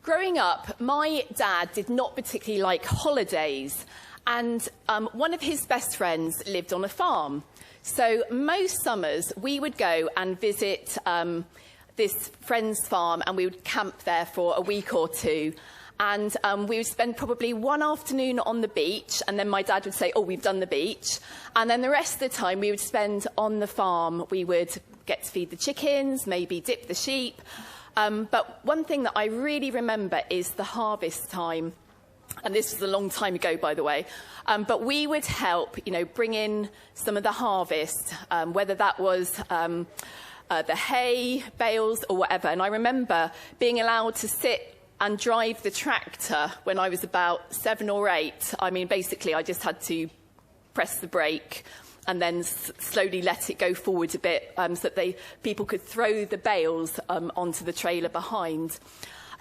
Growing up, my dad did not particularly like holidays, and one of his best friends lived on a farm. So most summers we would go and visit this friend's farm, and we would camp there for a week or two. And we would spend probably one afternoon on the beach, and then my dad would say, oh, we've done the beach. And then the rest of the time we would spend on the farm. We would get to feed the chickens, maybe dip the sheep. But one thing that I really remember is the harvest time. And this was a long time ago, by the way. But we would help, bring in some of the harvest, whether that was the hay, bales, or whatever. And I remember being allowed to sit and drive the tractor when I was about 7 or 8. I mean, basically, I just had to press the brake and then slowly let it go forward a bit so that people could throw the bales onto the trailer behind.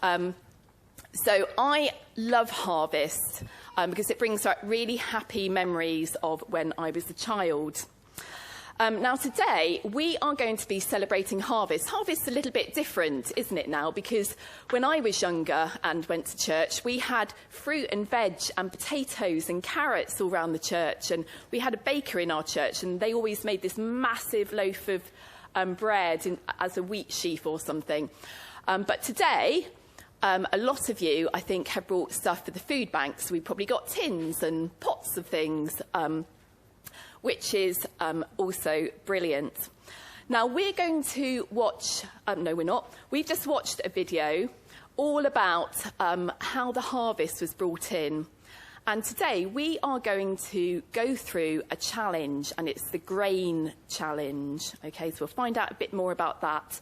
So I love harvest because it brings back really happy memories of when I was a child. Now today, we are going to be celebrating harvest. Harvest's a little bit different, isn't it now? Because when I was younger and went to church, we had fruit and veg and potatoes and carrots all around the church. And we had a baker in our church, and they always made this massive loaf of bread as a wheat sheaf or something. But today, a lot of you, I think, have brought stuff for the food banks. We've probably got tins and pots of things, which is also brilliant. Now, we're going to watch... no, we're not. We've just watched a video all about how the harvest was brought in. And today, we are going to go through a challenge, and it's the grain challenge. OK, so we'll find out a bit more about that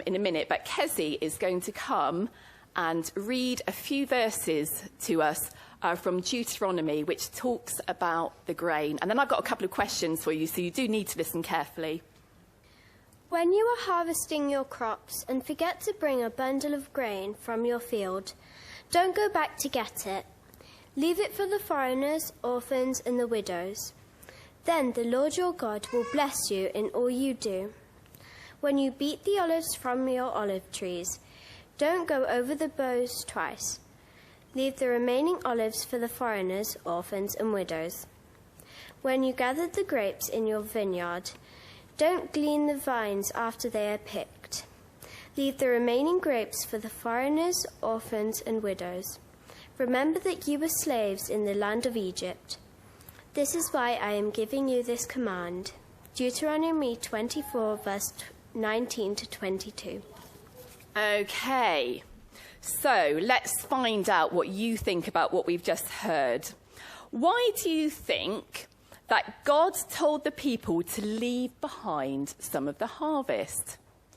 in a minute. But Kezzy is going to come and read a few verses to us from Deuteronomy, which talks about the grain. And then I've got a couple of questions for you, so you do need to listen carefully. When you are harvesting your crops and forget to bring a bundle of grain from your field, don't go back to get it. Leave it for the foreigners, orphans, and the widows. Then the Lord your God will bless you in all you do. When you beat the olives from your olive trees, don't go over the boughs twice. Leave the remaining olives for the foreigners, orphans, and widows. When you gather the grapes in your vineyard, don't glean the vines after they are picked. Leave the remaining grapes for the foreigners, orphans, and widows. Remember that you were slaves in the land of Egypt. This is why I am giving you this command. Deuteronomy 24, verse 19 to 22. OK, so let's find out what you think about what we've just heard. Why do you think that God told the people to leave behind some of the harvest?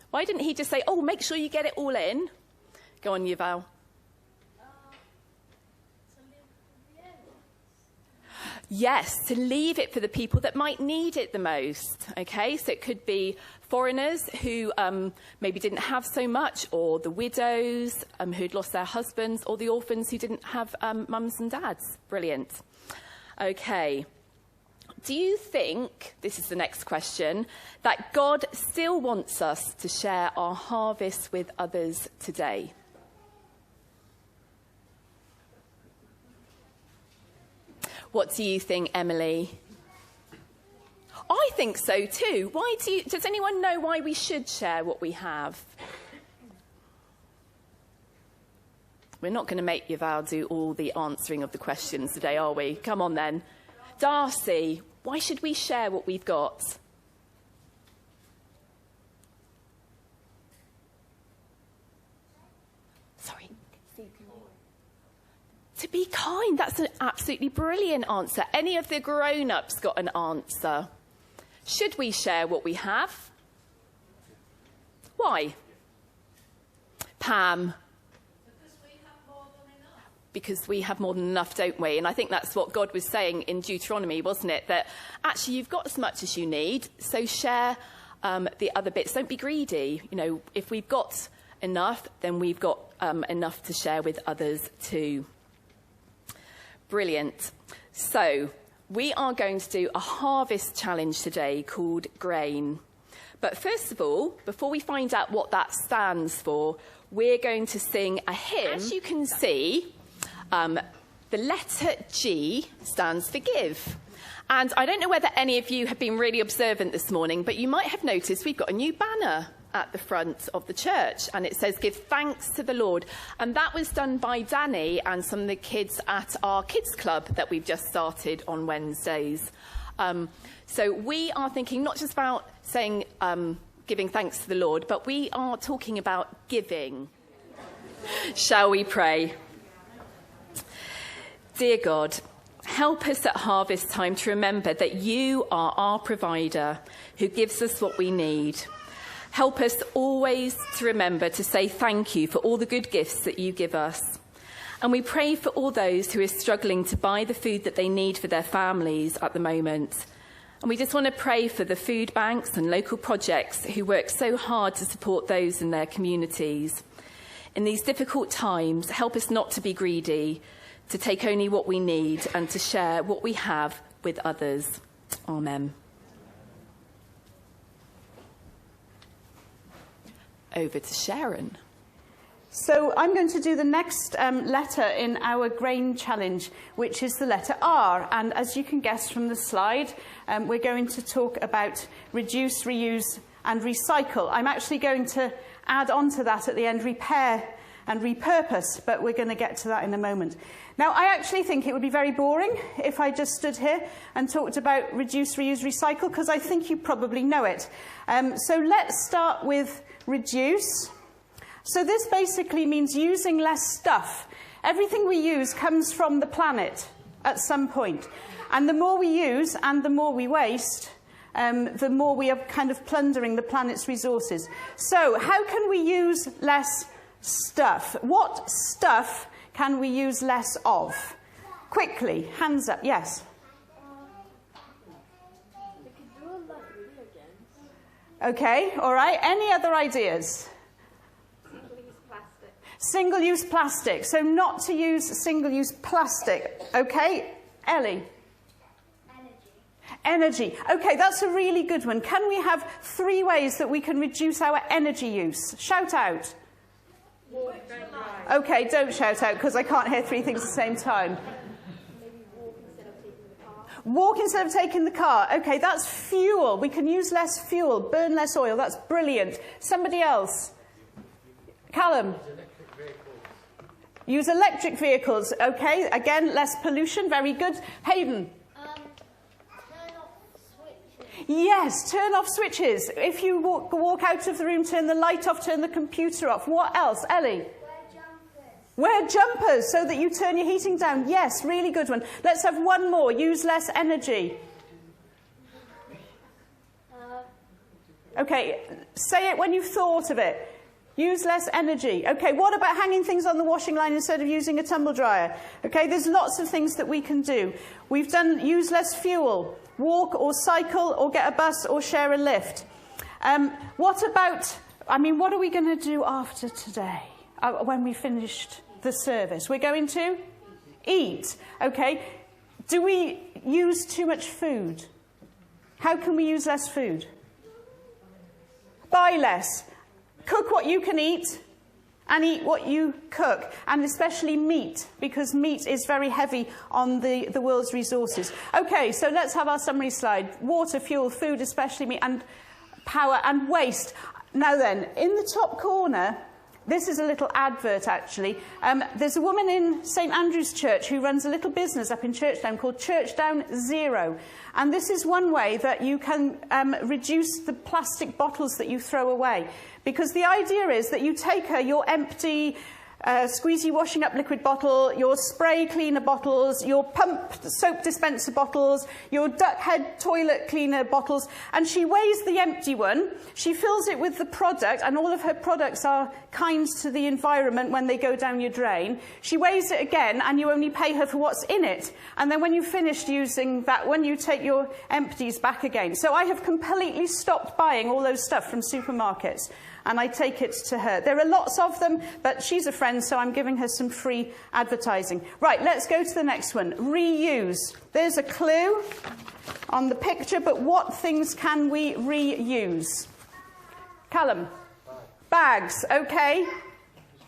Why didn't he just say, oh, make sure you get it all in? Go on, Yuval. Yes, to leave it for the people that might need it the most. OK, so it could be foreigners who maybe didn't have so much, or the widows who'd lost their husbands, or the orphans who didn't have mums and dads. Brilliant. OK. Do you think, this is the next question, that God still wants us to share our harvest with others today? What do you think, Emily? I think so too. Does anyone know why we should share what we have? We're not going to make Yuval do all the answering of the questions today, are we? Come on then. Darcy, why should we share what we've got? Sorry. To be kind. That's an absolutely brilliant answer. Any of the grown-ups got an answer? Should we share what we have? Why? Pam? Because we have more than enough, don't we? And I think that's what God was saying in Deuteronomy, wasn't it? That actually you've got as much as you need, so share the other bits. Don't be greedy. If we've got enough, then we've got enough to share with others too. Brilliant. So we are going to do a harvest challenge today called Grain. But first of all, before we find out what that stands for, we're going to sing a hymn. As you can see, the letter G stands for give. And I don't know whether any of you have been really observant this morning, but you might have noticed we've got a new banner at the front of the church, and it says give thanks to the Lord. And that was done by Danny and some of the kids at our kids club that we've just started on Wednesdays. So we are thinking not just about saying giving thanks to the Lord, but we are talking about giving. Shall we pray? Dear God, help us at harvest time to remember that you are our provider who gives us what we need. Help us always to remember to say thank you for all the good gifts that you give us. And we pray for all those who are struggling to buy the food that they need for their families at the moment. And we just want to pray for the food banks and local projects who work so hard to support those in their communities. In these difficult times, help us not to be greedy, to take only what we need and to share what we have with others. Amen. Over to Sharon. So I'm going to do the next letter in our grain challenge, which is the letter R. And as you can guess from the slide, we're going to talk about reduce, reuse and recycle. I'm actually going to add on to that at the end, repair and repurpose, but we're going to get to that in a moment. Now, I actually think it would be very boring if I just stood here and talked about reduce, reuse, recycle, because I think you probably know it. So let's start with reduce. So this basically means using less stuff. Everything we use comes from the planet at some point. And the more we use and the more we waste, the more we are kind of plundering the planet's resources. So how can we use less stuff? What stuff can we use less of? Quickly, hands up, yes. Okay, all right. Any other ideas? Single-use plastic. So not to use single-use plastic. Okay, Ellie? Energy. Okay, that's a really good one. Can we have 3 ways that we can reduce our energy use? Shout out. Okay, don't shout out because I can't hear 3 things at the same time. Walk instead of taking the car. Okay, that's fuel. We can use less fuel, burn less oil. That's brilliant. Somebody else? Callum? Use electric vehicles. Okay, again, less pollution. Very good. Hayden? Turn off switches. Yes, turn off switches. If you walk out of the room, turn the light off, turn the computer off. What else? Ellie? Wear jumpers so that you turn your heating down. Yes, really good one. Let's have one more. Use less energy. Okay, say it when you've thought of it. Use less energy. Okay, what about hanging things on the washing line instead of using a tumble dryer? Okay, there's lots of things that we can do. We've done use less fuel, walk or cycle or get a bus or share a lift. What about, what are we going to do after today when we finished the service? We're going to eat. Okay, do we use too much food? How can we use less food? Buy less. Cook what you can eat and eat what you cook, and especially meat, because meat is very heavy on the world's resources. Okay, so let's have our summary slide. Water, fuel, food, especially meat, and power and waste. Now then, in the top corner, this is a little advert, actually. There's a woman in St Andrew's Church who runs a little business up in Churchdown called Churchdown Zero. And this is one way that you can reduce the plastic bottles that you throw away. Because the idea is that you take your empty squeezy washing up liquid bottle, your spray cleaner bottles, your pump soap dispenser bottles, your duck head toilet cleaner bottles, and she weighs the empty one, she fills it with the product, and all of her products are kind to the environment when they go down your drain. She weighs it again, and you only pay her for what's in it. And then when you've finished using that one, you take your empties back again. So I have completely stopped buying all those stuff from supermarkets, and I take it to her. There are lots of them, but she's a friend, so I'm giving her some free advertising. Right, let's go to the next one. Reuse. There's a clue on the picture, but what things can we reuse? Callum? Bags, okay.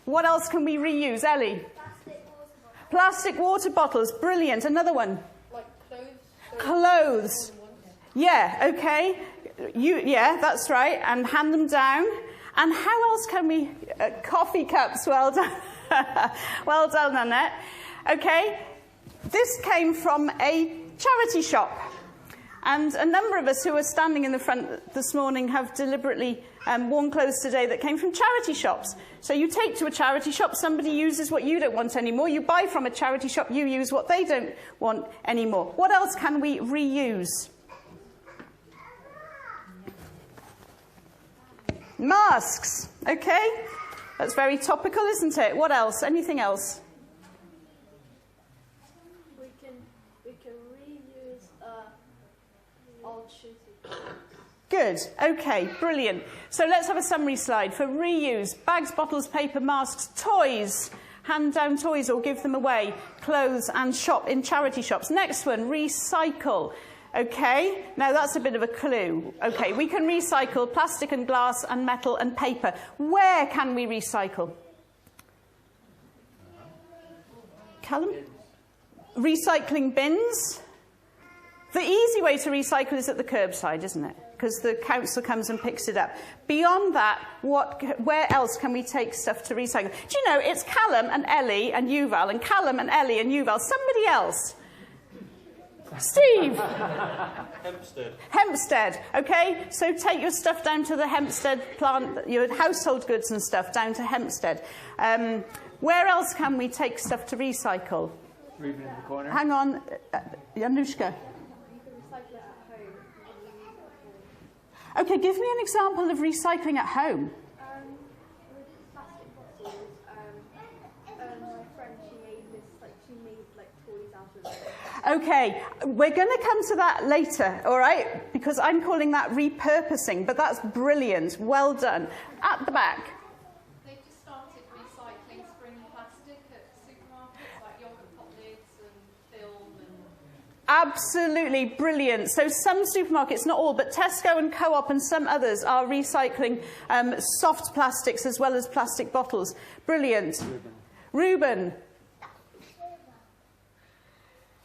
What else can we reuse? Ellie? Plastic water bottles, brilliant. Another one? Like clothes. Clothes. Yeah, okay. Yeah, that's right. And hand them down. And how else can we... coffee cups, well done. Well done, Annette. Okay, this came from a charity shop. And a number of us who are standing in the front this morning have deliberately worn clothes today that came from charity shops. So you take to a charity shop, somebody uses what you don't want anymore. You buy from a charity shop, you use what they don't want anymore. What else can we reuse? Masks, okay? That's very topical, isn't it? What else? Anything else? We can reuse old shoes. Good. Okay, brilliant. So let's have a summary slide for reuse. Bags, bottles, paper, masks, toys. Hand down toys or give them away. Clothes and shop in charity shops. Next one, recycle. Okay, now that's a bit of a clue. Okay, we can recycle plastic and glass and metal and paper. Where can we recycle? Callum? Recycling bins. The easy way to recycle is at the curbside, isn't it? Because the council comes and picks it up. Beyond that, where else can we take stuff to recycle? Do you know, it's Callum and Ellie and Yuval, and Callum and Ellie and Yuval. Somebody else. Steve. Hempstead. Okay, so take your stuff down to the Hempstead plant, your household goods and stuff down to Hempstead. Where else can we take stuff to recycle? Ruben in the corner. Hang on, Januszka. Okay, give me an example of recycling at home. With plastic bottles, my friend, she made toys out of it. Okay, we're going to come to that later, all right? Because I'm calling that repurposing, but that's brilliant. Well done. At the back. They've just started recycling spring plastic at supermarkets, like yogurt pot lids and film and... Absolutely brilliant. So some supermarkets, not all, but Tesco and Co-op and some others are recycling soft plastics as well as plastic bottles. Brilliant. Ruben.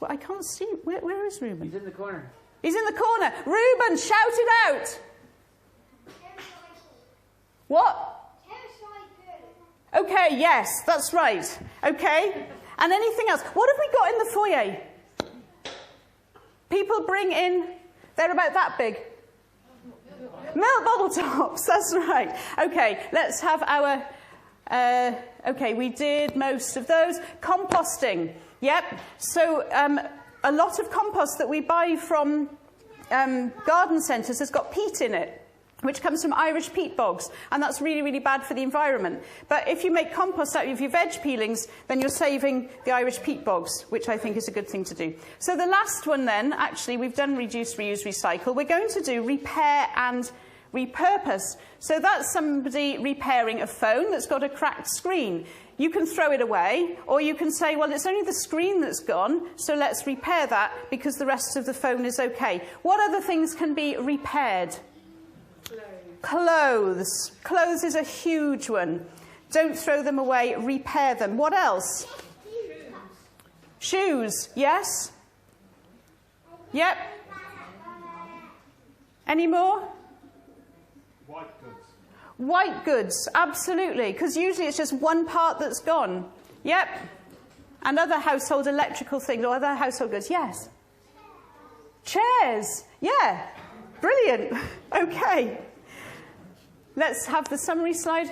Well, I can't see. Where is Ruben? He's in the corner. He's in the corner. Ruben, shout it out. What? Okay, yes, that's right. Okay. And anything else? What have we got in the foyer? People bring in, they're about that big. Milk bottle tops, that's right. Okay, let's have our, okay, we did most of those. Composting, yep. So a lot of compost that we buy from garden centres has got peat in it, which comes from Irish peat bogs, and that's really, really bad for the environment. But if you make compost out of your veg peelings, then you're saving the Irish peat bogs, which I think is a good thing to do. So the last one then, actually, we've done reduce, reuse, recycle. We're going to do repair and repurpose. So that's somebody repairing a phone that's got a cracked screen. You can throw it away, or you can say, well, it's only the screen that's gone, so let's repair that because the rest of the phone is okay. What other things can be repaired? Clothes. Clothes is a huge one. Don't throw them away, repair them. What else? Shoes. Yes? Yep. Any more? White goods. White goods, absolutely, because usually it's just one part that's gone. Yep. And other household electrical things or other household goods. Yes. Chairs. Yeah. Brilliant. Okay. Let's have the summary slide.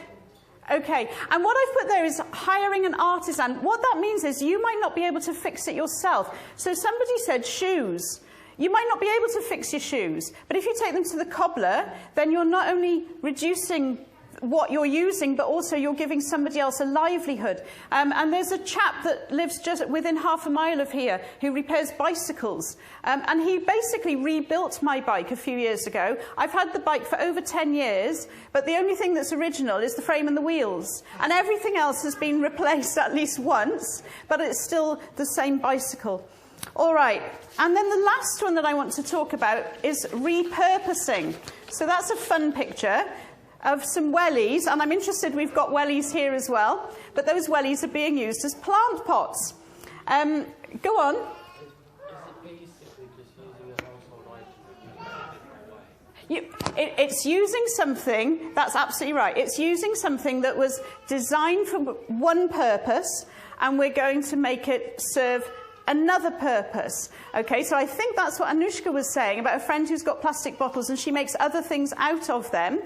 Okay, and what I've put there is hiring an artisan. What that means is you might not be able to fix it yourself. So somebody said shoes. You might not be able to fix your shoes, but if you take them to the cobbler, then you're not only reducing what you're using, but also you're giving somebody else a livelihood. And there's a chap that lives just within half a mile of here who repairs bicycles. And he basically rebuilt my bike a few years ago. I've had the bike for over 10 years, but the only thing that's original is the frame and the wheels. And everything else has been replaced at least once, but it's still the same bicycle. All right, and then the last one that I want to talk about is repurposing. So that's a fun picture. of some wellies, and I'm interested we've got wellies here as well, but those wellies are being used as plant pots. Go on. It's using something, that's absolutely right, it's using something that was designed for one purpose, and we're going to make it serve another purpose. Okay, so I think that's what Anushka was saying about a friend who's got plastic bottles and she makes other things out of them.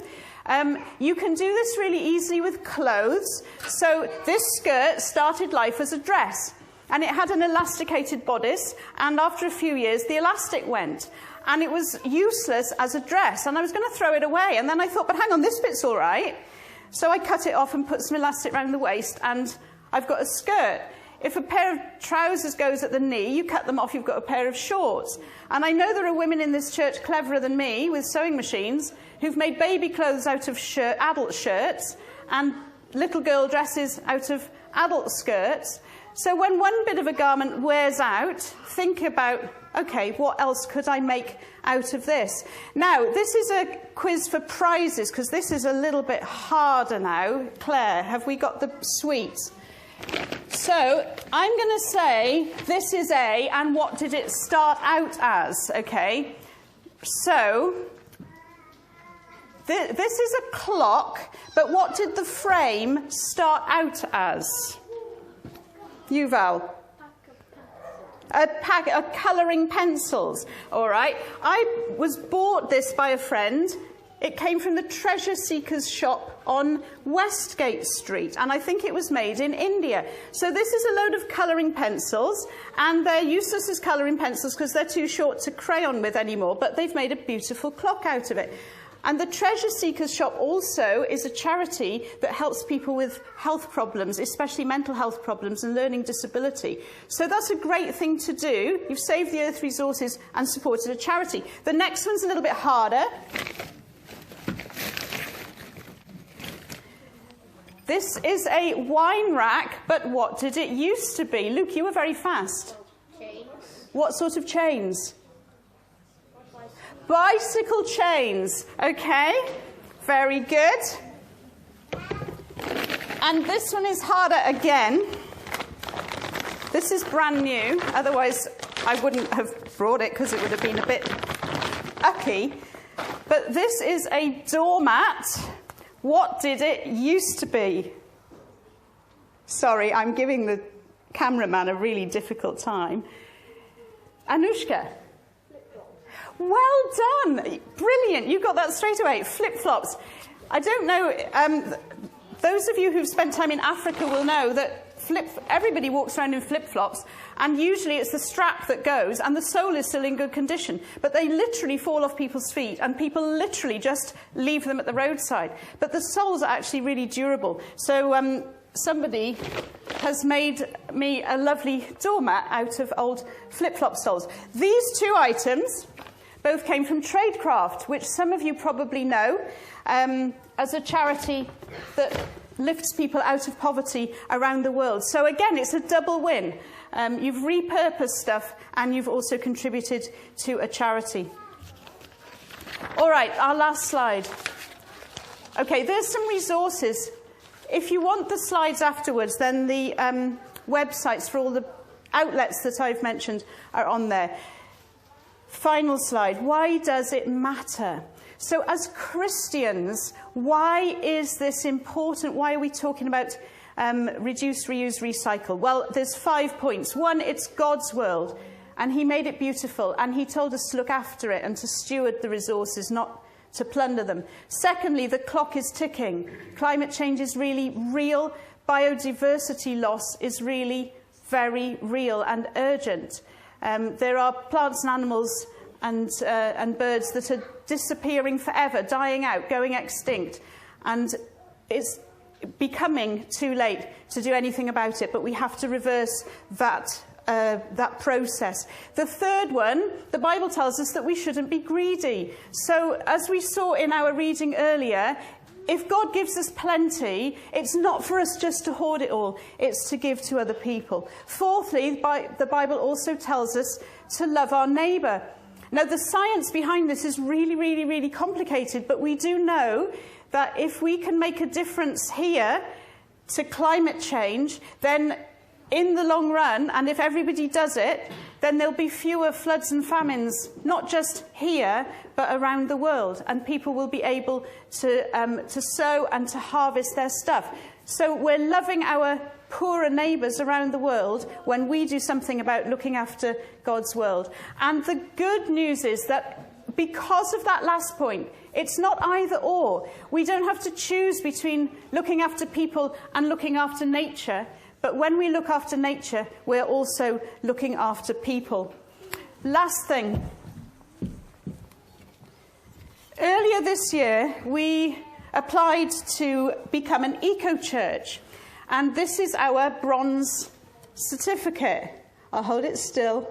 You can do this really easily with clothes. So this skirt started life as a dress, and it had an elasticated bodice, and after a few years the elastic went. And it was useless as a dress, and I was going to throw it away. And then I thought, but hang on, this bit's all right. So I cut it off and put some elastic around the waist, and I've got a skirt. If a pair of trousers goes at the knee, you cut them off, you've got a pair of shorts. And I know there are women in this church cleverer than me with sewing machines who've made baby clothes out of adult shirts and little girl dresses out of adult skirts. So when one bit of a garment wears out, think about, okay, what else could I make out of this? Now, this is a quiz for prizes, because this is a little bit harder now. Claire, have we got the sweets? So I'm going to say this is A, and what did it start out as? Okay, so this is a clock, but what did the frame start out as? Yuval? A pack of colouring pencils. All right. I was bought this by a friend. It came from the Treasure Seekers shop on Westgate Street, and I think it was made in India. So this is a load of colouring pencils, and they're useless as colouring pencils because they're too short to crayon with anymore, but they've made a beautiful clock out of it. And the Treasure Seekers shop also is a charity that helps people with health problems, especially mental health problems and learning disability. So that's a great thing to do. You've saved the earth resources and supported a charity. The next one's a little bit harder. This is a wine rack, but what did it used to be? Luke, you were very fast. Chains. What sort of chains? Bicycle chains. Okay, very good. And this one is harder again. This is brand new, otherwise I wouldn't have brought it because it would have been a bit ucky. But this is a doormat. What did it used to be? Sorry, I'm giving the cameraman a really difficult time. Anushka? Well done. Brilliant. You got that straight away. Flip-flops. I don't know, those of you who've spent time in Africa will know that everybody walks around in flip-flops, and usually it's the strap that goes, and the sole is still in good condition. But they literally fall off people's feet, and people literally just leave them at the roadside. But the soles are actually really durable. So somebody has made me a lovely doormat out of old flip-flop soles. These two items both came from Tradecraft, which some of you probably know, as a charity that lifts people out of poverty around the world. So again, it's a double win. You've repurposed stuff, and you've also contributed to a charity. All right, our last slide. Okay, there's some resources. If you want the slides afterwards, then the websites for all the outlets that I've mentioned are on there. Final slide. Why does it matter? So as Christians, why is this important? Why are we talking about reduce, reuse, recycle? Well, there's 5 points. One, it's God's world, and he made it beautiful, and he told us to look after it and to steward the resources, not to plunder them. Secondly, the clock is ticking. Climate change is really real. Biodiversity loss is really very real and urgent. There are plants and animals and birds that are disappearing forever, dying out, going extinct. And it's becoming too late to do anything about it, but we have to reverse that process. The third one, the Bible tells us that we shouldn't be greedy. So as we saw in our reading earlier, if God gives us plenty, it's not for us just to hoard it all, it's to give to other people. Fourthly, the Bible also tells us to love our neighbour. Now, the science behind this is really, really, really complicated, but we do know that if we can make a difference here to climate change, then in the long run, and if everybody does it, then there'll be fewer floods and famines, not just here, but around the world, and people will be able to sow and to harvest their stuff. So we're loving our poorer neighbours around the world when we do something about looking after God's world. And the good news is that because of that last point, it's not either or. We don't have to choose between looking after people and looking after nature. But when we look after nature, we're also looking after people. Last thing. Earlier this year, we applied to become an eco-church. And this is our bronze certificate. I'll hold it still.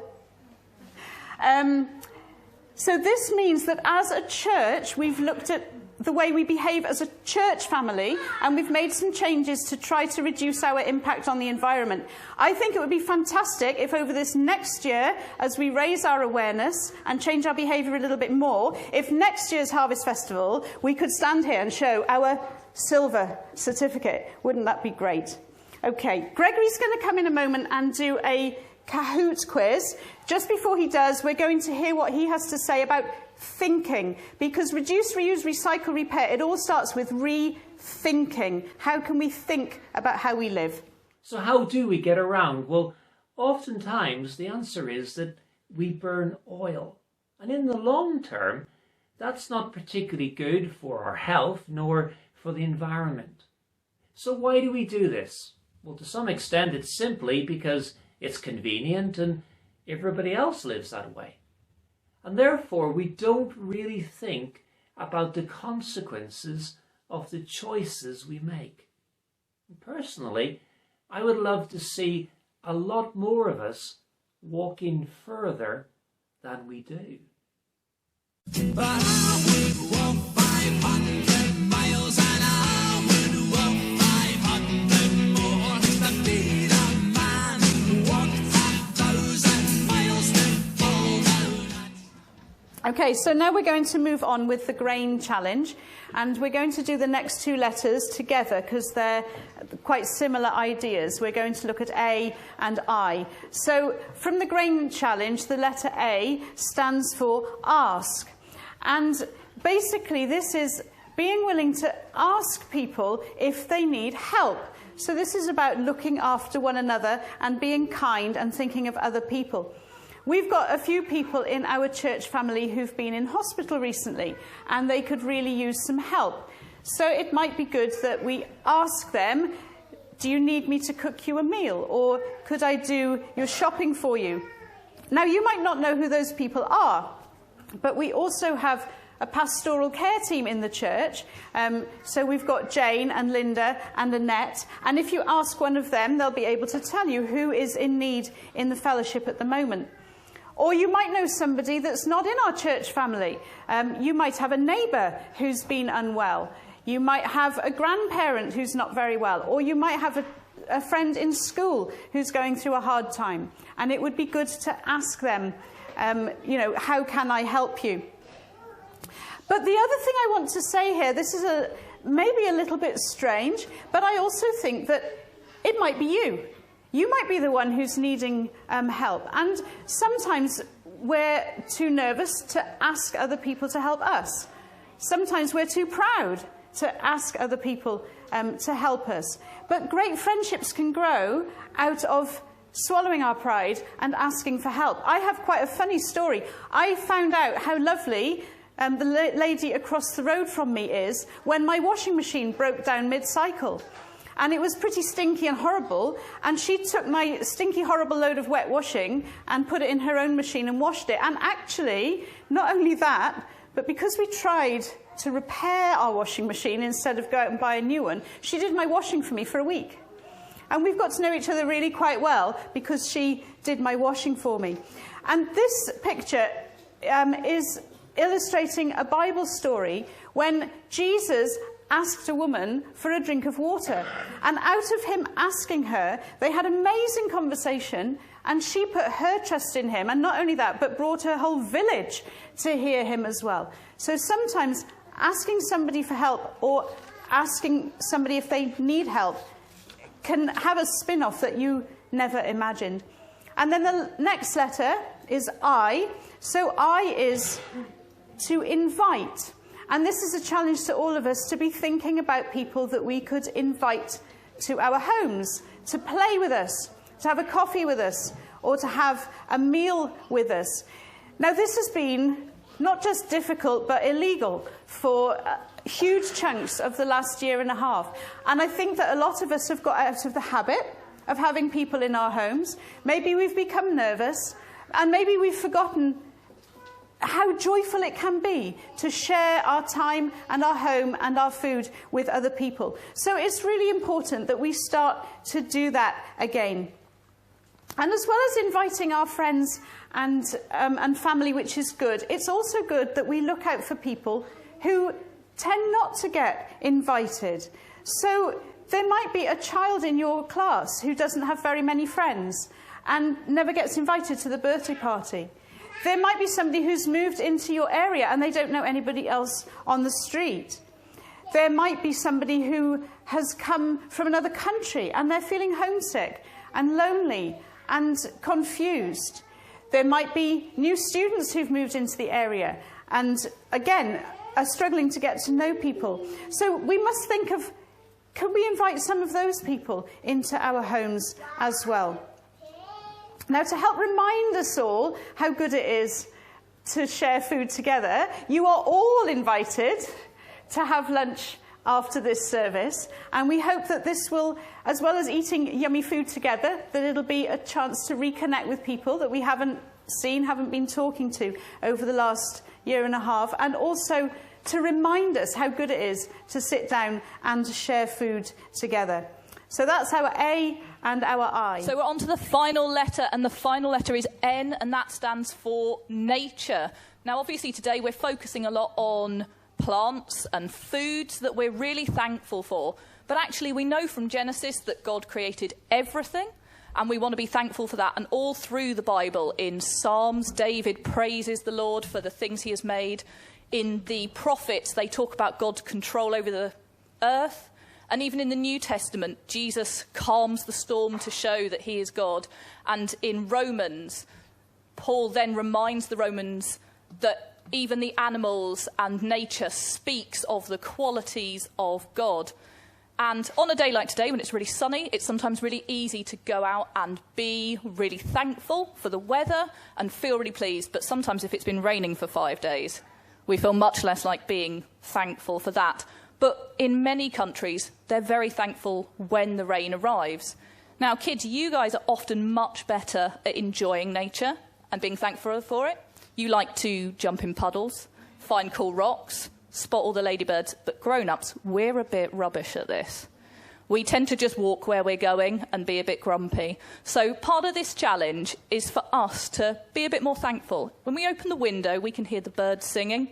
So this means that as a church, we've looked at the way we behave as a church family, and we've made some changes to try to reduce our impact on the environment. I think it would be fantastic if over this next year, as we raise our awareness and change our behaviour a little bit more, if next year's Harvest Festival, we could stand here and show our silver certificate. Wouldn't that be great? Okay, Gregory's going to come in a moment and do a Kahoot quiz. Just before he does, we're going to hear what he has to say about thinking, because reduce, reuse, recycle, repair, it all starts with rethinking. How can we think about how we live? So how do we get around? Well, oftentimes the answer is that we burn oil. And in the long term, that's not particularly good for our health nor for the environment. So why do we do this? Well, to some extent, it's simply because it's convenient and everybody else lives that way. And therefore, we don't really think about the consequences of the choices we make. And personally, I would love to see a lot more of us walking further than we do. But I would walk 500 miles and I would walk 500 more to be the man who walked 1,000 miles before the night. Okay, so now we're going to move on with the grain challenge, and we're going to do the next two letters together because they're quite similar ideas. We're going to look at A and I. So from the grain challenge, the letter A stands for ask. And basically this is being willing to ask people if they need help. So this is about looking after one another and being kind and thinking of other people. We've got a few people in our church family who've been in hospital recently, and they could really use some help. So it might be good that we ask them, do you need me to cook you a meal? Or could I do your shopping for you? Now, you might not know who those people are, but we also have a pastoral care team in the church. So we've got Jane and Linda and Annette. And if you ask one of them, they'll be able to tell you who is in need in the fellowship at the moment. Or you might know somebody that's not in our church family. You might have a neighbour who's been unwell. You might have a grandparent who's not very well. Or you might have a friend in school who's going through a hard time. And it would be good to ask them, how can I help you? But the other thing I want to say here, this is maybe a little bit strange, but I also think that it might be you. You might be the one who's needing help. And sometimes we're too nervous to ask other people to help us. Sometimes we're too proud to ask other people to help us. But great friendships can grow out of swallowing our pride and asking for help. I have quite a funny story. I found out how lovely the lady across the road from me is when my washing machine broke down mid-cycle. And it was pretty stinky and horrible, and she took my stinky, horrible load of wet washing and put it in her own machine and washed it. And actually, not only that, but because we tried to repair our washing machine instead of go out and buy a new one, she did my washing for me for a week. And we've got to know each other really quite well because she did my washing for me. And this picture is illustrating a Bible story when Jesus asked a woman for a drink of water. And out of him asking her, they had an amazing conversation, and she put her trust in him. And not only that, but brought her whole village to hear him as well. So sometimes asking somebody for help or asking somebody if they need help can have a spin-off that you never imagined. And then the next letter is I. So I is to invite. And this is a challenge to all of us, to be thinking about people that we could invite to our homes, to play with us, to have a coffee with us, or to have a meal with us. Now, this has been not just difficult, but illegal for huge chunks of the last year and a half. And I think that a lot of us have got out of the habit of having people in our homes. Maybe we've become nervous, and maybe we've forgotten how joyful it can be to share our time and our home and our food with other people. So it's really important that we start to do that again. And as well as inviting our friends and family, which is good, it's also good that we look out for people who tend not to get invited. So there might be a child in your class who doesn't have very many friends and never gets invited to the birthday party. There might be somebody who's moved into your area and they don't know anybody else on the street. There might be somebody who has come from another country and they're feeling homesick and lonely and confused. There might be new students who've moved into the area and, again, are struggling to get to know people. So we must think of, could we invite some of those people into our homes as well? Now, to help remind us all how good it is to share food together, you are all invited to have lunch after this service. And we hope that this will, as well as eating yummy food together, that it'll be a chance to reconnect with people that we haven't seen, haven't been talking to over the last year and a half, and also to remind us how good it is to sit down and share food together. So that's our A and our I. So we're on to the final letter, and the final letter is N, and that stands for nature. Now, obviously, today we're focusing a lot on plants and foods that we're really thankful for. But actually, we know from Genesis that God created everything, and we want to be thankful for that. And all through the Bible, in Psalms, David praises the Lord for the things he has made. In the prophets, they talk about God's control over the earth. And even in the New Testament, Jesus calms the storm to show that he is God. And in Romans, Paul then reminds the Romans that even the animals and nature speaks of the qualities of God. And on a day like today, when it's really sunny, it's sometimes really easy to go out and be really thankful for the weather and feel really pleased. But sometimes if it's been raining for 5 days, we feel much less like being thankful for that. But in many countries, they're very thankful when the rain arrives. Now, kids, you guys are often much better at enjoying nature and being thankful for it. You like to jump in puddles, find cool rocks, spot all the ladybirds. But grown-ups, we're a bit rubbish at this. We tend to just walk where we're going and be a bit grumpy. So part of this challenge is for us to be a bit more thankful. When we open the window, we can hear the birds singing.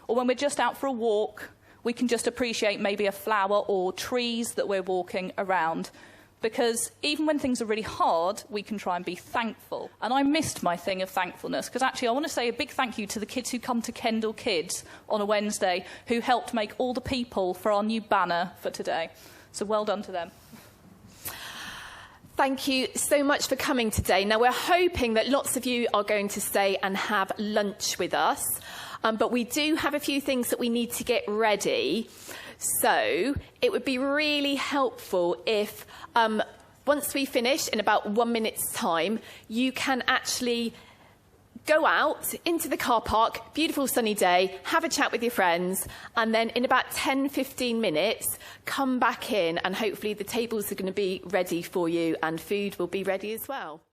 Or when we're just out for a walk, we can just appreciate maybe a flower or trees that we're walking around. Because even when things are really hard, we can try and be thankful. And I missed my thing of thankfulness, because actually I want to say a big thank you to the kids who come to Kendal Kids on a Wednesday, who helped make all the people for our new banner for today. So well done to them. Thank you so much for coming today. Now, we're hoping that lots of you are going to stay and have lunch with us. But we do have a few things that we need to get ready. So it would be really helpful if, once we finish in about 1 minute's time, you can actually go out into the car park, beautiful sunny day, have a chat with your friends, and then in about 10-15 minutes, come back in, and hopefully the tables are going to be ready for you and food will be ready as well.